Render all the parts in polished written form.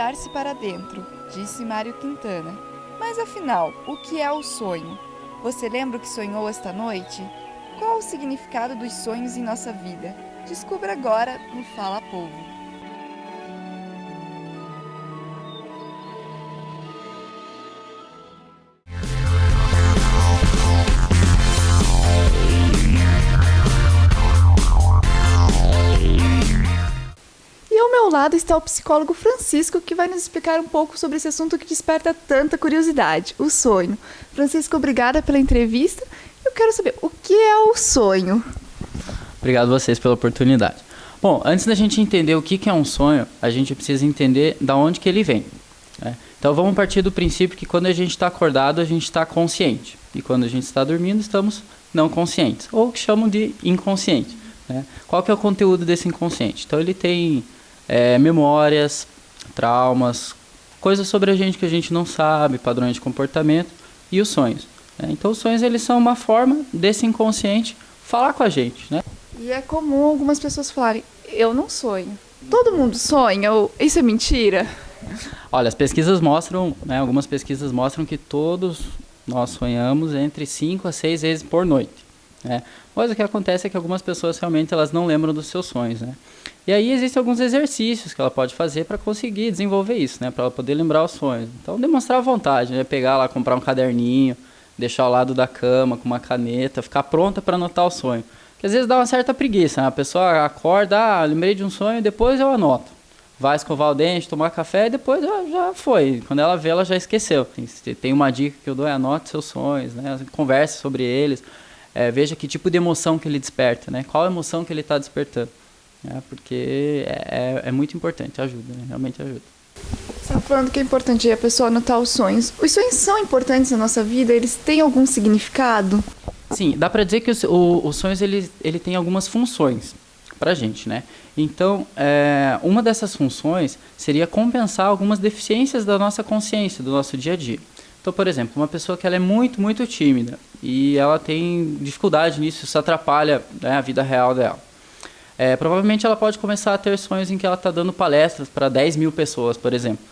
olhar-se para dentro, disse Mário Quintana. Mas afinal, o que é o sonho? Você lembra o que sonhou esta noite? Qual o significado dos sonhos em nossa vida? Descubra agora no Fala Povo. E ao meu lado está o psicólogo Francisco, que vai nos explicar um pouco sobre esse assunto que desperta tanta curiosidade, o sonho. Francisco, obrigada pela entrevista. Eu quero saber, o que é o sonho? Obrigado a vocês pela oportunidade. Bom, antes da gente entender o que é um sonho, a gente precisa entender de onde que ele vem, né? Então vamos partir do princípio que quando a gente está acordado, a gente está consciente. E quando a gente está dormindo, estamos não conscientes, ou que chamam de inconsciente, né? Qual que é o conteúdo desse inconsciente? Então ele tem memórias, traumas, coisas sobre a gente que a gente não sabe, padrões de comportamento e os sonhos, né? Então os sonhos eles são uma forma desse inconsciente falar com a gente, né? E é comum algumas pessoas falarem, eu não sonho. Todo mundo sonha, ou isso é mentira? Olha, as pesquisas mostram, né, algumas pesquisas mostram que todos nós sonhamos entre 5 a 6 vezes por noite, né? Mas o que acontece é que algumas pessoas realmente elas não lembram dos seus sonhos, né? E aí existem alguns exercícios que ela pode fazer para conseguir desenvolver isso, né? Para ela poder lembrar os sonhos. Então, demonstrar vontade, né? Pegar lá, comprar um caderninho, deixar ao lado da cama com uma caneta, ficar pronta para anotar o sonho. Porque às vezes dá uma certa preguiça, né? A pessoa acorda, lembrei de um sonho, depois eu anoto. Vai escovar o dente, tomar café e depois já foi. Quando ela vê, ela já esqueceu. Tem uma dica que eu dou, anote seus sonhos, né? Converse sobre eles. Veja que tipo de emoção que ele desperta, né? Qual emoção que ele está despertando. Porque é muito importante, ajuda, né? Realmente ajuda. Você está falando que é importante a pessoa anotar os sonhos. Os sonhos são importantes na nossa vida? Eles têm algum significado? Sim, dá para dizer que os sonhos ele tem algumas funções para a gente, né? Então, uma dessas funções seria compensar algumas deficiências da nossa consciência, do nosso dia a dia. Então, por exemplo, uma pessoa que ela é muito, muito tímida e ela tem dificuldade nisso, isso atrapalha, né, a vida real dela. Provavelmente ela pode começar a ter sonhos em que ela está dando palestras para 10 mil pessoas, por exemplo.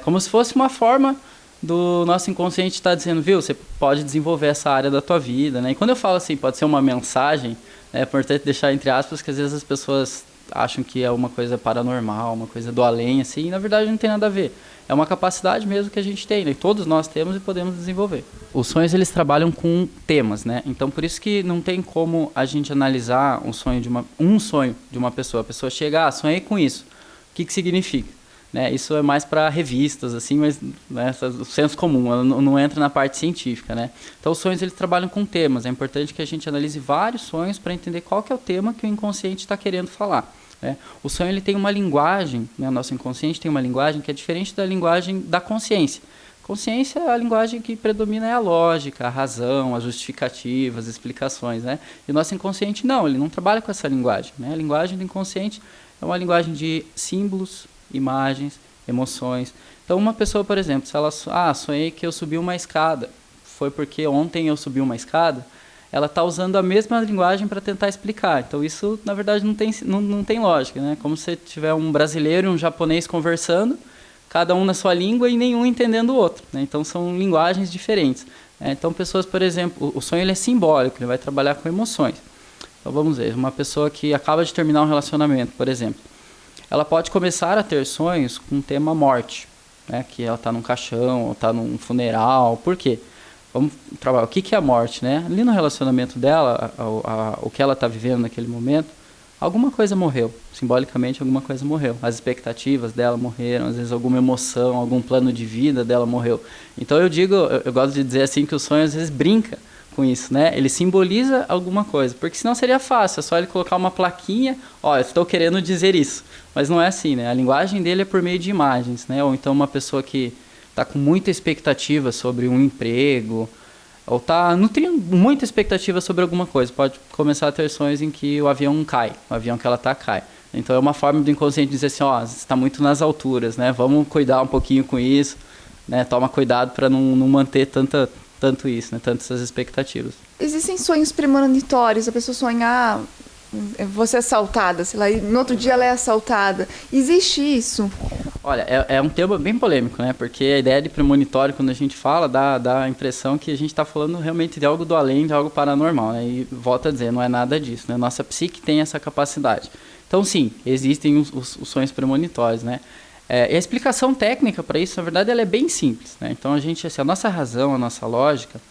Como se fosse uma forma do nosso inconsciente estar dizendo, viu, você pode desenvolver essa área da tua vida, né? E quando eu falo assim, pode ser uma mensagem, é importante deixar entre aspas, que às vezes as pessoas acham que é uma coisa paranormal, uma coisa do além, assim, e na verdade não tem nada a ver. É uma capacidade mesmo que a gente tem, né? Todos nós temos e podemos desenvolver. Os sonhos, eles trabalham com temas, né? Então, por isso que não tem como a gente analisar um sonho de uma pessoa. A pessoa chega, sonhei com isso. O que significa? Né? Isso é mais para revistas, assim, mas, né, o senso comum, ela não entra na parte científica, né? Então, os sonhos, eles trabalham com temas. É importante que a gente analise vários sonhos para entender qual que é o tema que o inconsciente está querendo falar. O sonho ele tem uma linguagem, né? O nosso inconsciente tem uma linguagem que é diferente da linguagem da consciência. Consciência, a linguagem que predomina é a lógica, a razão, as justificativas, as explicações, né? E o nosso inconsciente não, ele não trabalha com essa linguagem, né? A linguagem do inconsciente é uma linguagem de símbolos, imagens, emoções. Então, uma pessoa, por exemplo, se ela sonhei que eu subi uma escada, foi porque ontem eu subi uma escada, ela está usando a mesma linguagem para tentar explicar. Então, isso, na verdade, não tem lógica, né? Como se tiver um brasileiro e um japonês conversando, cada um na sua língua e nenhum entendendo o outro, né? Então, são linguagens diferentes. Então, pessoas, por exemplo, o sonho ele é simbólico, ele vai trabalhar com emoções. Então, vamos ver, uma pessoa que acaba de terminar um relacionamento, por exemplo, ela pode começar a ter sonhos com o tema morte, né? Que ela está num caixão, ou está num funeral. Por quê? Vamos trabalhar. O que é a morte, né? Ali no relacionamento dela, o que ela está vivendo naquele momento, alguma coisa morreu. Simbolicamente, alguma coisa morreu. As expectativas dela morreram, às vezes alguma emoção, algum plano de vida dela morreu. Então eu gosto de dizer assim que o sonho às vezes brinca com isso, né? Ele simboliza alguma coisa, porque senão seria fácil, é só ele colocar uma plaquinha, eu estou querendo dizer isso. Mas não é assim, né? A linguagem dele é por meio de imagens, né? Ou então uma pessoa que está com muita expectativa sobre um emprego, ou está nutrindo muita expectativa sobre alguma coisa, pode começar a ter sonhos em que o avião cai, o avião que ela está cai. Então é uma forma do inconsciente dizer assim, você está muito nas alturas, né? Vamos cuidar um pouquinho com isso, né? Toma cuidado para não manter tanto isso, né? Tantas essas expectativas. Existem sonhos premonitórios, a pessoa sonhar, você é assaltada, sei lá, e no outro dia ela é assaltada. Existe isso? Olha, é um tema bem polêmico, né? Porque a ideia de premonitório, quando a gente fala, dá a impressão que a gente está falando realmente de algo do além, de algo paranormal, né? E volto a dizer, não é nada disso, né? Nossa psique tem essa capacidade. Então, sim, existem os sonhos premonitórios, né? E a explicação técnica para isso, na verdade, ela é bem simples, né? Então, assim, a nossa razão, a nossa lógica,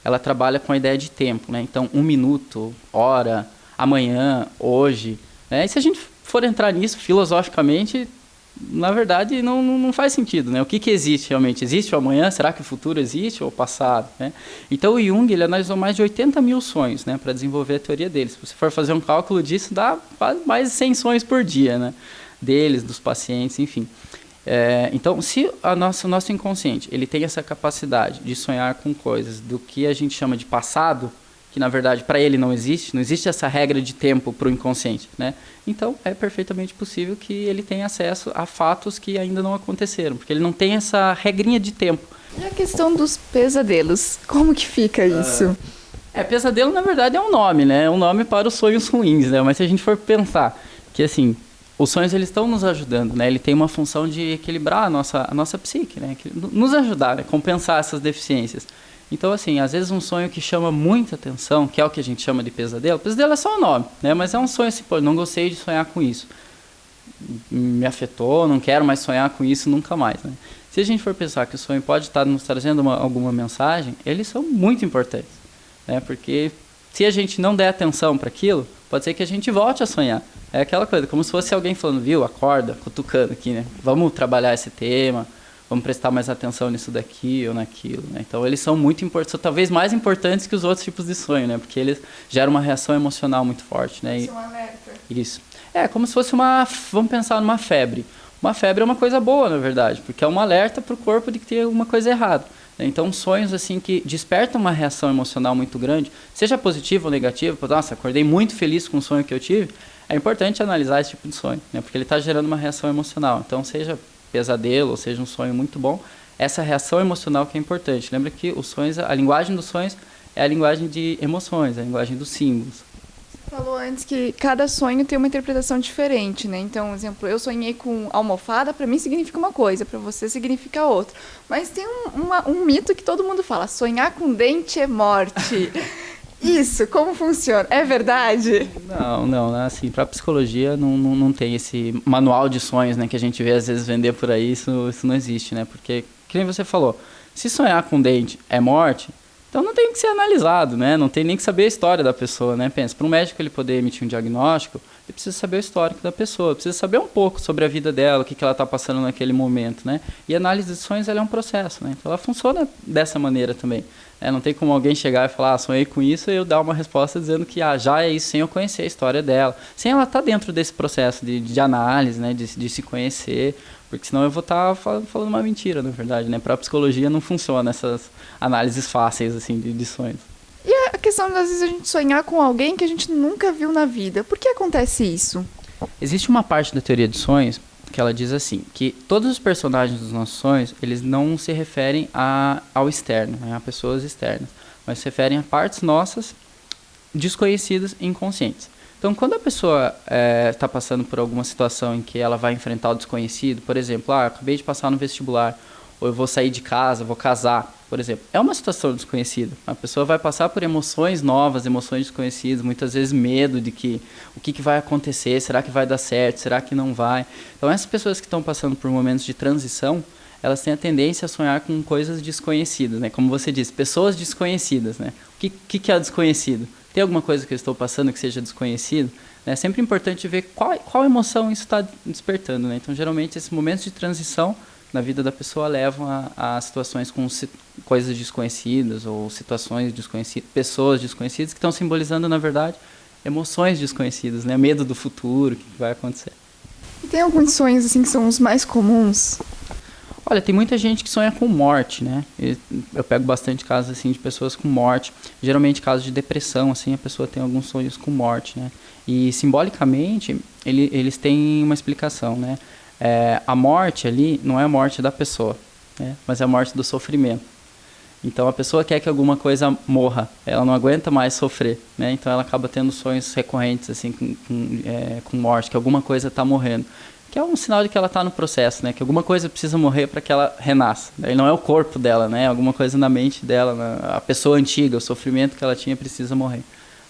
ela trabalha com a ideia de tempo, né? Então, 1 minuto, hora, amanhã, hoje, né? E se a gente for entrar nisso filosoficamente, na verdade, não faz sentido, né? O que existe realmente? Existe o amanhã? Será que o futuro existe ou o passado, né? Então, o Jung, ele analisou mais de 80 mil sonhos, né? Para desenvolver a teoria deles. Se você for fazer um cálculo disso, dá quase mais de 100 sonhos por dia, né? Deles, dos pacientes, enfim. Então, se o nosso inconsciente ele tem essa capacidade de sonhar com coisas do que a gente chama de passado, que na verdade para ele não existe essa regra de tempo para o inconsciente, né? Então é perfeitamente possível que ele tenha acesso a fatos que ainda não aconteceram, porque ele não tem essa regrinha de tempo. E a questão dos pesadelos, como que fica isso? Pesadelo na verdade é um nome, né? É um nome para os sonhos ruins, né? Mas se a gente for pensar que assim, os sonhos eles estão nos ajudando, né? Ele tem uma função de equilibrar a nossa psique, né? Nos ajudar, né? Compensar essas deficiências. Então, assim, às vezes um sonho que chama muita atenção, que é o que a gente chama de pesadelo, pesadelo é só o nome, né? Mas é um sonho assim, pô, não gostei de sonhar com isso. Me afetou, não quero mais sonhar com isso nunca mais, né? Se a gente for pensar que o sonho pode estar nos trazendo alguma mensagem, eles são muito importantes, né? Porque se a gente não der atenção para aquilo, pode ser que a gente volte a sonhar. É aquela coisa, como se fosse alguém falando, viu, acorda, cutucando aqui, né? Vamos trabalhar esse tema, vamos prestar mais atenção nisso daqui ou naquilo, né? Então, eles são muito importantes, são talvez mais importantes que os outros tipos de sonho, né? Porque eles geram uma reação emocional muito forte, né? São alerta. Isso. É como se fosse vamos pensar numa febre. Uma febre é uma coisa boa, na verdade, porque é um alerta para o corpo de que tem alguma coisa errada. Então, sonhos assim que despertam uma reação emocional muito grande, seja positiva ou negativa, nossa, acordei muito feliz com o sonho que eu tive, é importante analisar esse tipo de sonho, né? Porque ele está gerando uma reação emocional. Então, seja pesadelo ou seja um sonho muito bom, essa reação emocional que é importante. Lembra que os sonhos, a linguagem dos sonhos é a linguagem de emoções, a linguagem dos símbolos. Você falou antes que cada sonho tem uma interpretação diferente, né? Então, por exemplo, eu sonhei com almofada, para mim significa uma coisa, para você significa outra. Mas tem um mito que todo mundo fala, sonhar com dente é morte. Isso, como funciona? É verdade? Não, assim, para psicologia não tem esse manual de sonhos, né, que a gente vê às vezes vender por aí, isso não existe, né? Porque, que nem você falou, se sonhar com dente é morte, então não tem que ser analisado, né? Não tem nem que saber a história da pessoa, né? Pensa, para um médico ele poder emitir um diagnóstico, ele precisa saber o histórico da pessoa, precisa saber um pouco sobre a vida dela, o que ela está passando naquele momento, né? E a análise de sonhos ela é um processo, né? Então ela funciona dessa maneira também. Não tem como alguém chegar e falar, sonhei com isso, e eu dar uma resposta dizendo que já é isso, sem eu conhecer a história dela. Sem ela estar dentro desse processo de análise, né? De se conhecer, porque senão eu vou estar falando uma mentira, na verdade, né? Para a psicologia não funciona essas análises fáceis, assim, de sonhos. E a questão de, às vezes, a gente sonhar com alguém que a gente nunca viu na vida. Por que acontece isso? Existe uma parte da teoria de sonhos que ela diz assim, que todos os personagens dos nossos sonhos, eles não se referem ao externo, né, a pessoas externas, mas se referem a partes nossas desconhecidas e inconscientes. Então, quando a pessoa está passando por alguma situação em que ela vai enfrentar o desconhecido, por exemplo, acabei de passar no vestibular, ou eu vou sair de casa, vou casar, por exemplo, é uma situação desconhecida. A pessoa vai passar por emoções novas, emoções desconhecidas, muitas vezes medo de que o que vai acontecer, será que vai dar certo, será que não vai. Então, essas pessoas que estão passando por momentos de transição, elas têm a tendência a sonhar com coisas desconhecidas, né? Como você disse, pessoas desconhecidas, né? O que é desconhecido? Tem alguma coisa que eu estou passando que seja desconhecido? É sempre importante ver qual emoção isso está despertando, né? Então, geralmente, esses momentos de transição na vida da pessoa levam a situações com coisas desconhecidas ou situações desconhecidas, pessoas desconhecidas que estão simbolizando, na verdade, emoções desconhecidas, né? Medo do futuro, o que vai acontecer. E tem alguns sonhos assim que são os mais comuns? Olha, tem muita gente que sonha com morte, né? Eu pego bastante casos assim de pessoas com morte. Geralmente casos de depressão, assim, a pessoa tem alguns sonhos com morte, né? E simbolicamente eles têm uma explicação, né? A morte ali não é a morte da pessoa, né? Mas é a morte do sofrimento. Então a pessoa quer que alguma coisa morra, ela não aguenta mais sofrer, né? Então ela acaba tendo sonhos recorrentes assim com morte, que alguma coisa está morrendo. que é um sinal de que ela está no processo, né? Que alguma coisa precisa morrer para que ela renasça. Daí não é o corpo dela, né? Alguma coisa na mente dela, a pessoa antiga, o sofrimento que ela tinha precisa morrer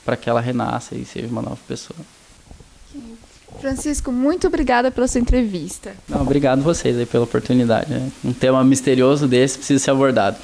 para que ela renasça e seja uma nova pessoa. Francisco, muito obrigada pela sua entrevista. Não, obrigado vocês aí pela oportunidade, né? Um tema misterioso desse precisa ser abordado.